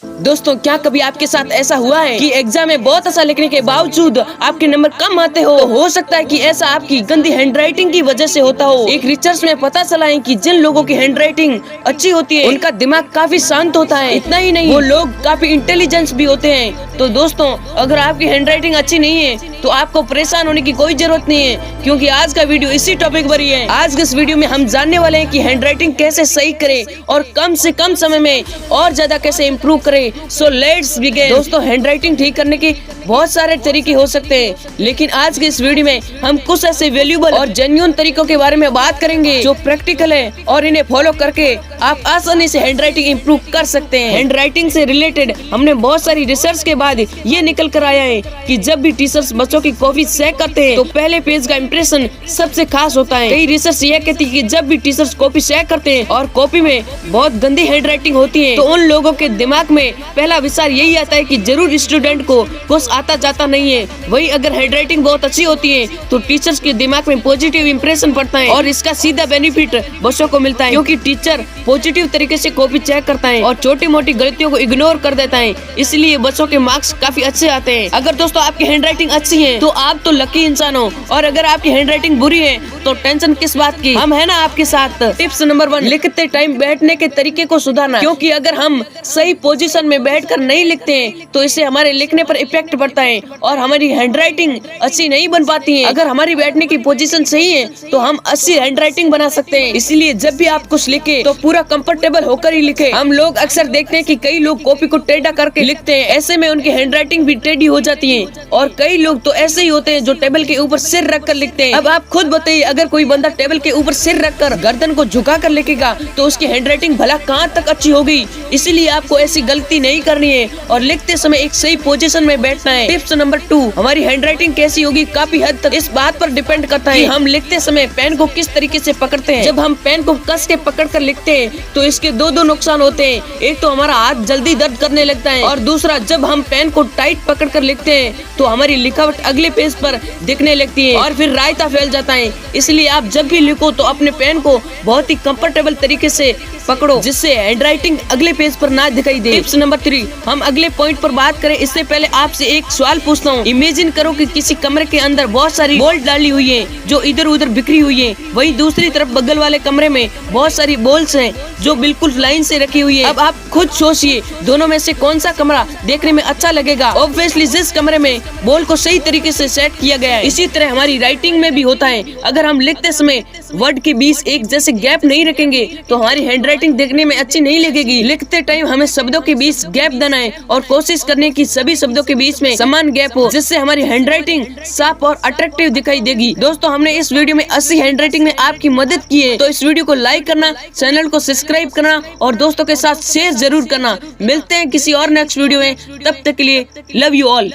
दोस्तों, क्या कभी आपके साथ ऐसा हुआ है कि एग्जाम में बहुत अच्छा लिखने के बावजूद आपके नंबर कम आते हो सकता है कि ऐसा आपकी गंदी हैंडराइटिंग की वजह से होता हो। एक रिसर्च में पता चला है कि जिन लोगों की हैंडराइटिंग अच्छी होती है उनका दिमाग काफी शांत होता है। इतना ही नहीं, वो लोग काफी इंटेलिजेंस भी होते हैं। तो दोस्तों, अगर आपकी हैंडराइटिंग अच्छी नहीं है तो आपको परेशान होने की कोई जरूरत नहीं है, क्योंकि आज का वीडियो इसी टॉपिक पर ही है। आज के इस वीडियो में हम जानने वाले हैं कि हैंडराइटिंग कैसे सही करें और कम से कम समय में और ज्यादा कैसे इम्प्रूव करें। So let's begin. दोस्तों, हैंडराइटिंग ठीक करने के बहुत सारे तरीके हो सकते हैं, लेकिन आज के इस वीडियो में हम कुछ ऐसे वैल्यूएबल और जेन्युइन तरीकों के बारे में बात करेंगे जो प्रैक्टिकल है और इन्हें फॉलो करके आप आसानी से हैंडराइटिंग इम्प्रूव कर सकते हैं। हैंडराइटिंग से रिलेटेड हमने बहुत सारी रिसर्च के बाद ये निकल कर आया है कि जब भी टीचर्स बच्चों की कॉपी चेक करते हैं तो पहले पेज का इम्प्रेशन सबसे खास होता है। कई रिसर्च ये कहती है कि जब भी टीचर्स कॉपी चेक करते हैं और कॉपी में बहुत गंदी हैंडराइटिंग होती है तो उन लोगों के दिमाग में पहला विचार यही आता है कि जरूर स्टूडेंट को कुछ आता जाता नहीं है। वही अगर हैंडराइटिंग बहुत अच्छी होती है तो टीचर्स के दिमाग में पॉजिटिव इंप्रेशन पड़ता है और इसका सीधा बेनिफिट बच्चों को मिलता है, क्योंकि टीचर पॉजिटिव तरीके से कॉपी चेक करता है और छोटी मोटी गलतियों को इग्नोर कर देता है। इसलिए बच्चों के मार्क्स काफी अच्छे आते हैं। अगर दोस्तों आपकी हैंडराइटिंग अच्छी है तो आप तो लकी इंसान हो, और अगर आपकी हैंडराइटिंग बुरी है तो टेंशन किस बात की, हम है ना आपके साथ। टिप्स नंबर 1, लिखते टाइम बैठने के तरीके को सुधारना। क्योंकि अगर हम सही पोजीशन में बैठकर नहीं लिखते हैं तो इससे हमारे लिखने पर इफेक्ट पड़ता है और हमारी हैंडराइटिंग अच्छी नहीं बन पाती है। अगर हमारी बैठने की पोजीशन सही है तो हम अच्छी हैंडराइटिंग बना सकते हैं। इसलिए जब भी आप कुछ लिखे तो पूरा कंफर्टेबल होकर ही लिखे। हम लोग अक्सर देखते हैं कि कई लोग कॉपी को टेढ़ा करके लिखते हैं, ऐसे में उनकी हैंडराइटिंग भी टेढ़ी हो जाती है। और कई लोग तो ऐसे ही होते हैं जो टेबल के ऊपर सिर रख कर लिखते हैं। अब आप खुद बताइए, अगर कोई बंदा टेबल के ऊपर सिर रखकर गर्दन को झुका कर लिखेगा तो उसकी हैंडराइटिंग भला कहाँ तक अच्छी होगी। इसीलिए आपको ऐसी गलती नहीं करनी है और लिखते समय एक सही पोजीशन में बैठना है। टिप्स नंबर 2, हमारी हैंडराइटिंग कैसी होगी काफी हद तक इस बात पर डिपेंड करता है कि हम लिखते समय पेन को किस तरीके से पकड़ते हैं। जब हम पेन को कस के पकड़ कर लिखते हैं तो इसके दो नुकसान होते हैं। एक तो हमारा हाथ जल्दी दर्द करने लगता है, और दूसरा जब हम पेन को टाइट पकड़ कर लिखते हैं तो हमारी लिखावट अगले पेज पर दिखने लगती है और फिर रायता फैल जाता है। इसलिए आप जब भी लिखो तो अपने पेन को बहुत ही कंफर्टेबल तरीके से पकड़ो, जिससे हैंडराइटिंग अगले पेज पर ना दिखाई दे। टिप्स नंबर 3, हम अगले पॉइंट पर बात करें इससे पहले आपसे एक सवाल पूछता हूँ। इमेजिन करो कि किसी कमरे के अंदर बहुत सारी बॉल डाली हुई है जो इधर उधर बिखरी हुई है। वही दूसरी तरफ बगल वाले कमरे में बहुत सारी बॉल्स हैं जो बिल्कुल लाइन से रखी हुई है। अब आप खुद सोचिए, दोनों में से कौन सा कमरा देखने में अच्छा लगेगा। ऑब्वियसली जिस कमरे में बॉल को सही तरीके से सेट किया गया है। इसी तरह हमारी राइटिंग में भी होता है। अगर हम लिखते समय वर्ड के बीच एक जैसे गैप नहीं रखेंगे तो हमारी हैंडराइटिंग देखने में अच्छी नहीं लगेगी। लिखते टाइम हमें शब्दों के बीच गैप देना है और कोशिश करने की सभी शब्दों के बीच में समान गैप हो, जिससे हमारी हैंडराइटिंग साफ और अट्रैक्टिव दिखाई देगी। दोस्तों, हमने इस वीडियो में अच्छी हैंडराइटिंग में आपकी मदद की है, तो इस वीडियो को लाइक करना, चैनल को सब्सक्राइब करना और दोस्तों के साथ शेयर जरूर करना। मिलते हैं किसी और नेक्स्ट वीडियो में, तब तक के लिए लव यू ऑल।